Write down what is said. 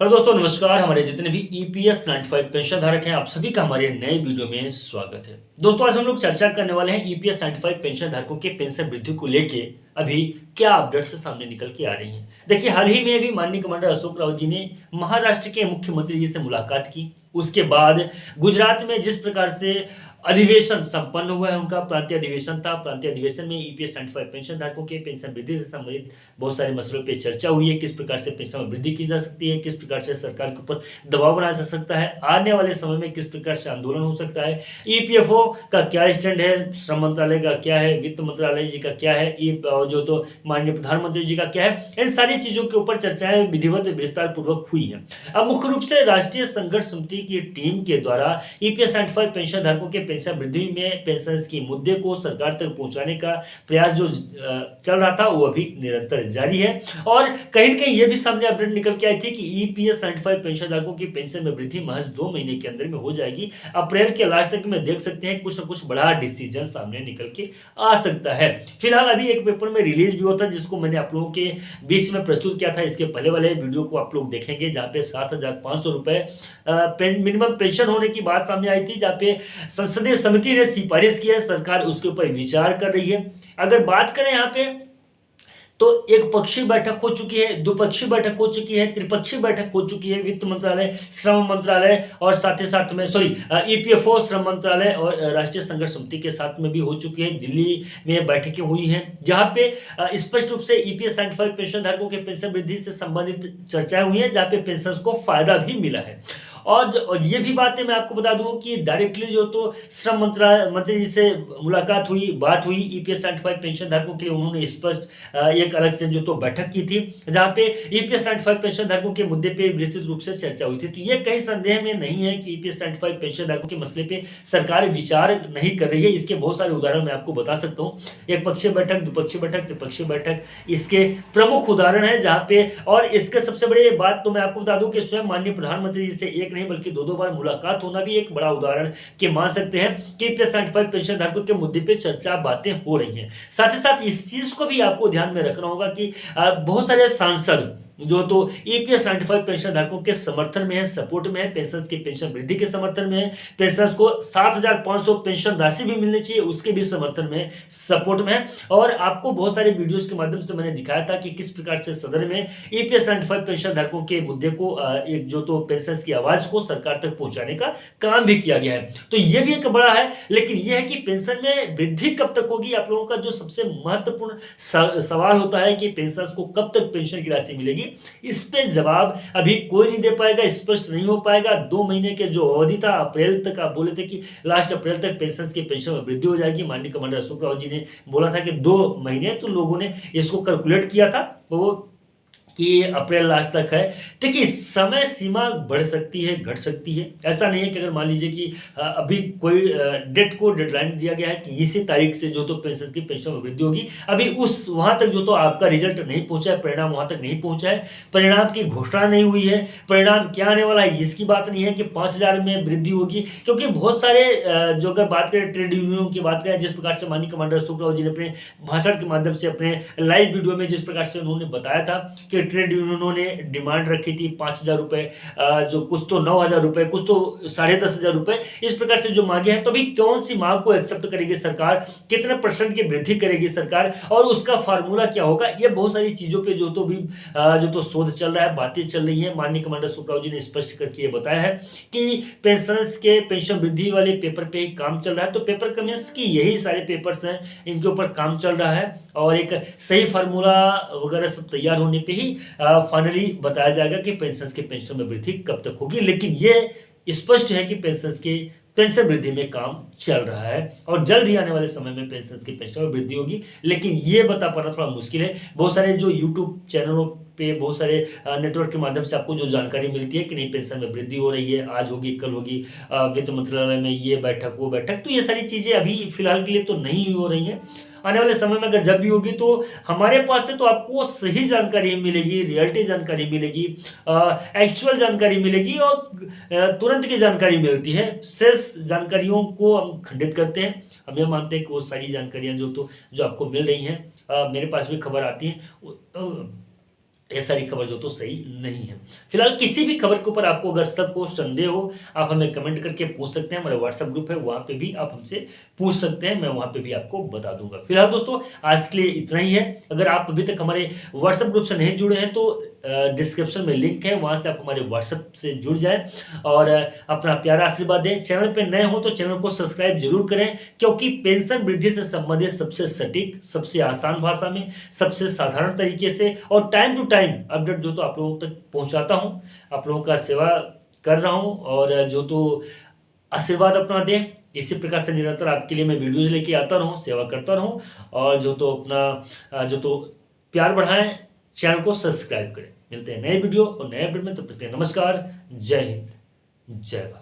Hello दोस्तों, नमस्कार। हमारे जितने भी ईपीएस 95 पेंशन धारक हैं, आप सभी का हमारे नए वीडियो में स्वागत है। दोस्तों, आज हम लोग चर्चा करने वाले हैं ईपीएस 95 पेंशन धारकों के पेंशन वृद्धि को लेके अभी क्या अपडेट्स सामने निकल के आ रही हैं। देखिए, हाल ही में अभी माननीय कमांडर अशोक राव जी ने महाराष्ट्र के मुख्यमंत्री जी से मुलाकात की। उसके बाद गुजरात में जिस प्रकार से अधिवेशन संपन्न हुआ है, उनका प्रांतीय अधिवेशन था। प्रांतीय अधिवेशन में ईपीएस 95 पेंशन धारकों के पेंशन वृद्धि से संबंधित बहुत सारे मसलों पर चर्चा हुई है। किस प्रकार से पेंशन में वृद्धि की जा सकती है, किस प्रकार से सरकार के ऊपर दबाव बनाया जा सकता है, आने वाले समय में किस प्रकार से आंदोलन हो सकता है, ईपीएफओ का क्या स्टैंड है, श्रम मंत्रालय का क्या है, वित्त मंत्रालय जी का क्या है, जो तो माननीय प्रधानमंत्री जी का क्या है, इन सारी चीजों के ऊपर चर्चाएं विधिवत विस्तार पूर्वक हुई है। अब मुख्य रूप से राष्ट्रीय संघर्ष समिति की टीम के द्वारा ईपीएस 95 पेंशन धारकों के पेंशन वृद्धि में पेंशन के मुद्दे को सरकार तक पहुंचाने का प्रयास जो चल रहा था, वो अभी निरंतर जारी है। और कहीं न कहीं ये भी सामने अपडेट निकल के आई थी कि ईपीएस 95 पेंशन धारकों की पेंशन में वृद्धि महज 2 महीने के अंदर में हो जाएगी। अप्रैल के लास्ट तक में देख सकते हैं कुछ न कुछ बड़ा डिसीजन सामने निकल के आ सकता है। फिलहाल अभी एक पेपर में रिलीज भी होता है, जिसको मैंने आप लोगों के बीच में प्रस्तुत किया था। इसके पहले वाले वीडियो को आप लोग देखेंगे, जहाँ पे 7,500 रुपए मिनिमम पेंशन होने की बात सामने आई थी, जहाँ पे संसदीय समिति ने सिफारिश की है, सरकार उसके ऊपर विचार कर रही है। अगर बात करें यहाँ पे, तो एक पक्षीय बैठक हो चुकी है, द्विपक्षीय बैठक हो चुकी है, त्रिपक्षीय बैठक हो चुकी है। वित्त मंत्रालय, श्रम मंत्रालय और साथ ही साथ में ईपीएफओ, श्रम मंत्रालय और राष्ट्रीय संघर्ष समिति के साथ में भी हो चुकी है। दिल्ली में बैठकें हुई हैं, जहां पे स्पष्ट रूप से ईपीएस 95 पेंशन धारकों के पेंशन वृद्धि से संबंधित चर्चाएं हुई हैं, जहां पे पेंशन को फायदा भी मिला है। और ये भी बातें मैं आपको बता दूं कि डायरेक्टली जो तो श्रम मंत्री जी से मुलाकात हुई, बात हुई ईपीएस 95 पेंशन धारकों के लिए। उन्होंने स्पष्ट एक अलग से जो तो बैठक की थी, जहां पे ईपीएस 95 पेंशन धारकों के मुद्दे पे विस्तृत रूप से चर्चा हुई थी। तो ये कहीं संदेह में नहीं है कि ईपीएस 95 पेंशन धारकों के मसले पे सरकार विचार नहीं कर रही है। इसके बहुत सारे उदाहरण मैं आपको बता सकता हूँ। एक पक्षीय बैठक, द्विपक्षीय बैठक, त्रिपक्षीय बैठक इसके प्रमुख उदाहरण है, जहाँ पे और इसके सबसे बड़ी बात तो मैं आपको बता दूं कि स्वयं माननीय प्रधानमंत्री जी से एक नहीं बल्कि 2-2 बार मुलाकात होना भी एक बड़ा उदाहरण के मान सकते हैं कि ईपीएस 95 पेंशन धारकों के मुद्दे पे चर्चा बातें हो रही हैं। साथ ही साथ इस चीज को भी आपको ध्यान में रखना होगा कि बहुत सारे सांसद जो तो ईपीएस 95 पेंशन धारकों के समर्थन में है, सपोर्ट में है, पेंशन की पेंशन वृद्धि के समर्थन में है, पेंशन को 7,500 पेंशन राशि भी मिलनी चाहिए उसके भी समर्थन में, सपोर्ट में है। और आपको बहुत सारे वीडियोस के माध्यम से मैंने दिखाया था कि किस प्रकार से सदन में ईपीएस 95 पेंशन धारकों के मुद्दे को, एक जो तो पेंशन की आवाज को सरकार तक पहुंचाने का काम भी किया गया है। तो ये भी एक बड़ा है, लेकिन यह है कि पेंशन में वृद्धि कब तक होगी। आप लोगों का जो सबसे महत्वपूर्ण सवाल होता है कि पेंशन को कब तक पेंशन की राशि मिलेगी, इस पे जवाब अभी कोई नहीं दे पाएगा, स्पष्ट नहीं हो पाएगा। 2 महीने के जो अवधि था, अप्रैल तक आप बोले थे कि लास्ट अप्रैल तक पेंशन में वृद्धि हो जाएगी। माननीय कमांडर अशोक राव जी ने बोला था कि 2 महीने, तो लोगों ने इसको कैलकुलेट किया था वो कि अप्रैल लास्ट तक है। देखिए, समय सीमा बढ़ सकती है, घट सकती है। ऐसा नहीं है कि अगर मान लीजिए कि अभी कोई डेट को डेडलाइन दिया गया है कि इसी तारीख से जो तो पेंशन में वृद्धि होगी, अभी उस वहां तक जो तो आपका रिजल्ट नहीं पहुंचा है, परिणाम वहां तक नहीं पहुंचा है, परिणाम की घोषणा नहीं हुई है। परिणाम क्या आने वाला है इसकी बात नहीं है कि 5,000 में वृद्धि होगी, क्योंकि बहुत सारे जो अगर बात करें ट्रेड यूनियनों की बात करें, जिस प्रकार से माननीय कमांडर अशोक राव जी ने अपने भाषण के माध्यम से, अपने लाइव वीडियो में जिस प्रकार से उन्होंने बताया था कि ट्रेड यूनियनों ने डिमांड रखी थी 5,000 रुपए, जो कुछ तो 9,000 रुपए, कुछ तो 10,500 रुपए, इस प्रकार से जो मांगे हैं। तो अभी कौन सी मांग को एक्सेप्ट करेगी सरकार, कितने % की वृद्धि करेगी सरकार, और उसका फार्मूला क्या होगा, ये बहुत सारी चीजों पे जो तो शोध चल रहा है, बातें चल रही है। माननीय कमांडर सुब्राव जी ने स्पष्ट करके ये बताया है कि पेंशन वृद्धि वाले पेपर पे ही काम चल रहा है। तो पेपर कमीशन की यही सारे पेपर्स हैं, इनके ऊपर काम चल रहा है, और एक सही फार्मूला वगैरह सब तैयार होने पे ही फाइनली बताया जाएगा कि पेंशन में वृद्धि कब तक होगी। लेकिन ये स्पष्ट है कि पेंशन वृद्धि में काम चल रहा है, और जल्द ही आने वाले समय में पेंशन में वृद्धि होगी। लेकिन ये बता पाना थोड़ा मुश्किल है। बहुत सारे जो यूट्यूब चैनलों पे, बहुत सारे नेटवर्क के माध्यम से आपको जो जानकारी मिलती है कि नहीं पेंशन में वृद्धि हो रही है, आज होगी, कल होगी, वित्त मंत्रालय में ये बैठक वो बैठक, तो ये सारी चीजें अभी फिलहाल के लिए तो नहीं हो रही हैं। आने वाले समय में अगर जब भी होगी तो हमारे पास से तो आपको सही जानकारी मिलेगी, रियलिटी जानकारी मिलेगी, एक्चुअल जानकारी मिलेगी, और तुरंत की जानकारी मिलती है। शेष जानकारियों को हम खंडित करते हैं। हम यह मानते हैं कि वो सारी जानकारियां जो आपको मिल रही हैं, मेरे पास भी खबर आती हैं, ये सारी खबर जो तो सही नहीं है। फिलहाल किसी भी खबर के ऊपर आपको अगर शक हो, संदेह हो, आप हमें कमेंट करके पूछ सकते हैं। हमारा व्हाट्सएप ग्रुप है, वहाँ पे भी आप हमसे पूछ सकते हैं, मैं वहाँ पे भी आपको बता दूँगा। फिलहाल दोस्तों आज के लिए इतना ही है। अगर आप अभी तक हमारे व्हाट्सएप ग्रुप से नहीं जुड़े हैं तो डिस्क्रिप्शन में लिंक है, वहाँ से आप हमारे व्हाट्सएप से जुड़ जाएँ और अपना प्यारा आशीर्वाद दें। चैनल पे नए हो तो चैनल को सब्सक्राइब ज़रूर करें, क्योंकि पेंशन वृद्धि से संबंधित सबसे सटीक, सबसे आसान भाषा में, सबसे साधारण तरीके से और टाइम टू टाइम अपडेट जो तो आप लोगों तक पहुँचाता हूँ। आप लोगों का सेवा कर रहा हूँ और जो तो आशीर्वाद अपना दें। इसी प्रकार से निरंतर आपके लिए मैं वीडियोज़ लेके आता रहूँ, सेवा करता रहूँ और जो तो अपना जो तो प्यार बढ़ाएँ, चैनल को सब्सक्राइब करें। मिलते हैं नए वीडियो और नए अपडेट में, तब तक के लिए नमस्कार, जय हिंद, जय भारत।